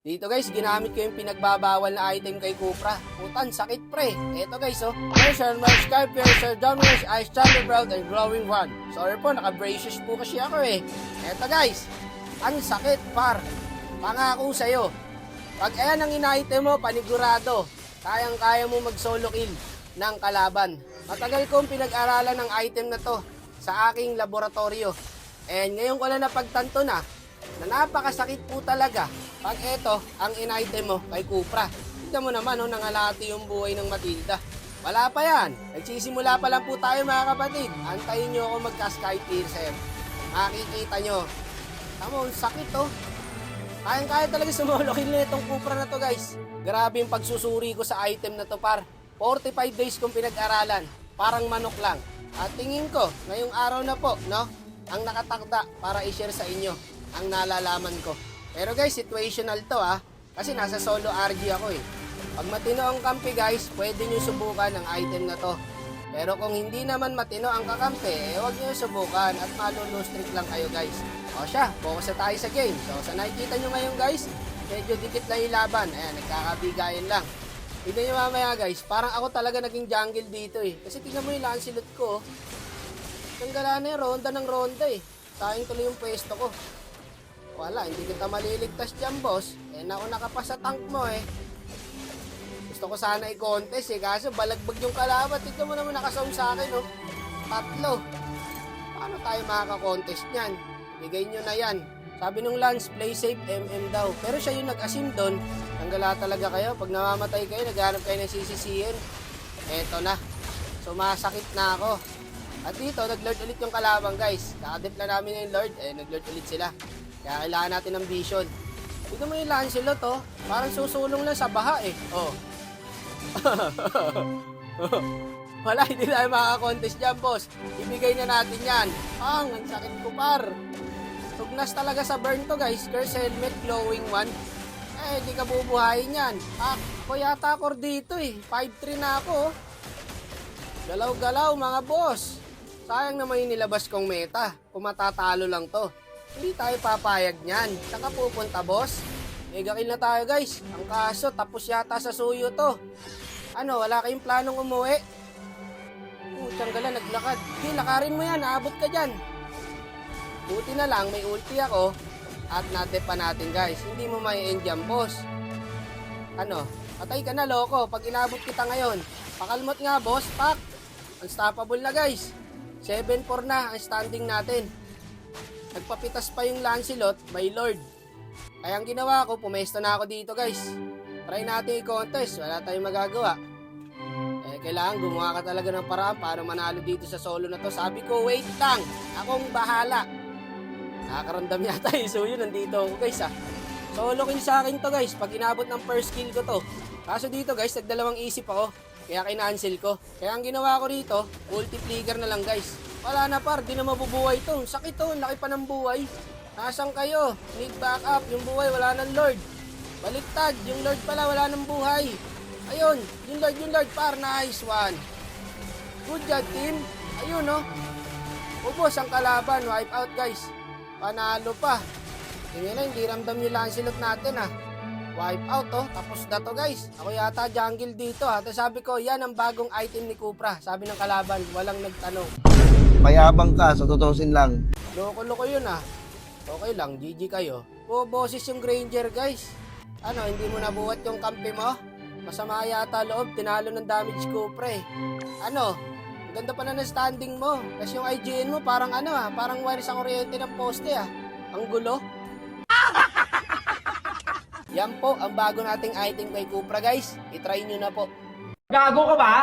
Dito guys, ginamit ko yung pinagbabawal na item kay Cupra. Putan, sakit pre. Eto guys, oh. Pressure, March Sky, Piercer, Dominance, Ice, Thunderbolt, and Glowing One. Sorry po, naka-braces po kasi ako eh. Eto guys, ang sakit par. Pangako sa'yo. Pag ayan ang ina-item mo, panigurado. Kayang-kaya mo mag-solo kill ng kalaban. Matagal kong pinag-aralan ng item na to sa aking laboratorio. And ngayon ko lang napagtanto na napakasakit po talaga pag eto ang in-item mo kay Cupra. Tignan mo naman, nangalati yung buhay ng Matilda. Wala pa yan. Nagsisimula pa lang po tayo mga kapatid. Antayin nyo ako magka-Sky Piercer. Makikita nyo. Tamo, sakit Kayang-kaya talaga sumolokin na itong Cupra na to guys. Grabe yung pagsusuri ko sa item na to par. 45 days kong pinag-aralan. Parang manok lang. At tingin ko, ngayong araw na po, ang nakatakda para i-share sa inyo ang nalalaman ko. Pero guys, situational to kasi nasa solo RG ako eh. Pag matino ang kampi guys, pwede nyo subukan ang item na to. Pero kung hindi naman matino ang kakampi, huwag nyo subukan at malulose streak lang kayo guys. O siya, focus na tayo sa game. So sa nakikita nyo ngayon guys, medyo dikit lang yung laban. Ayan, nagkakabigayan lang. Tignan nyo mamaya guys, parang ako talaga naging jungle dito eh. Kasi tignan mo yung Lancelot ko. Tanggala na yung ronda ng ronda eh. Sayang tuloy yung pwesto ko. Wala, hindi kita maliligtas dyan, boss. Nauna ka pa sa tank mo eh. Gusto ko sana i-contest eh, kaso balagbag yung kalaban. Tignan mo naman nakasound sa akin, 3. Paano tayo makaka-contest niyan? Bigay nyo na yan. Sabi nung Lance, play safe, MM daw. Pero siya yung nag-asim doon. Tanggala talaga kayo. Pag namamatay kayo, naghanap kayo ng sisisihin. Eto na. So, masakit na ako. At dito, nag-lord ulit yung kalaban, guys. Kakadip na namin yung lord. Nag-lord ulit sila. Kaya kailangan natin ng vision. Tignan mo yung Lancelot, parang susulong lang sa baha eh. Wala, hindi tayo makaka-contest dyan, boss. Ibigay na natin yan. Ang sakit ko par. Tugnas talaga sa burn to guys. Curse helmet, glowing one. Di ka bubuhayin yan. Ako yata ako dito eh. 5-3 na ako. Galaw-galaw mga boss. Sayang naman yung nilabas kong meta. Kung matatalo lang to. Hindi tayo papayag niyan. Saan ka pupunta, boss? Mega kill na tayo, guys. Ang kaso, tapos yata sa suyo to. Wala kayong planong umuwi? Tanggala, naglakad. Hindi, lakarin mo yan. Aabot ka dyan. Buti na lang, may ulti ako. At natin pa natin, guys. Hindi mo may end dyan, boss. Patay ka na, loko. Pag inabot kita ngayon. Pakalmot nga, boss. Pak! Unstoppable na, guys. 7-4 na ang standing natin. Nagpapitas pa yung Lancelot, my lord. Kaya ang ginawa ko, pumesto na ako dito guys. Try natin i-contest, wala tayong magagawa. Kailangan gumawa ka talaga ng paraan para manalo dito sa solo na to. Sabi ko, wait lang, akong bahala. Nakakaramdam yata yung suyo, nandito ako guys Solo kill sa akin to guys, pag inabot ng first kill ko to. Kaso dito guys, nagdalawang isip ako. Kaya kinancel ko. Kaya ang ginawa ko dito, ulti flicker na lang guys. Wala na par, di na mabubuhay to. Sakit to, laki pa ng buhay. Nasaan kayo? Need backup, yung buhay wala ng lord. Baliktad, yung lord pala wala ng buhay. Ayun, yung lord par, nice one. Good job team. Ayun ubos ang kalaban, wipe out guys. Panalo pa. Tingnan na, hindi ramdam yung Lancelot natin Wipe out tapos na to guys. Ako yata jungle dito Tapos sabi ko, yan ang bagong item ni Cupra. Sabi ng kalaban, walang nagtanong. Mayabang ka, sa tutusin lang. Loko-loko yun Okay lang, GG kayo. Boses yung Granger guys. Hindi mo nabuhat yung kampi mo? Masama yata loob, tinalo ng damage Cupra Ang ganda pa na ng standing mo. Kasi yung IGN mo parang parang wire sa kuryente ng poste Ang gulo. Yan po ang bago nating item kay Cupra guys. I-try nyo na po. Gago ka ba?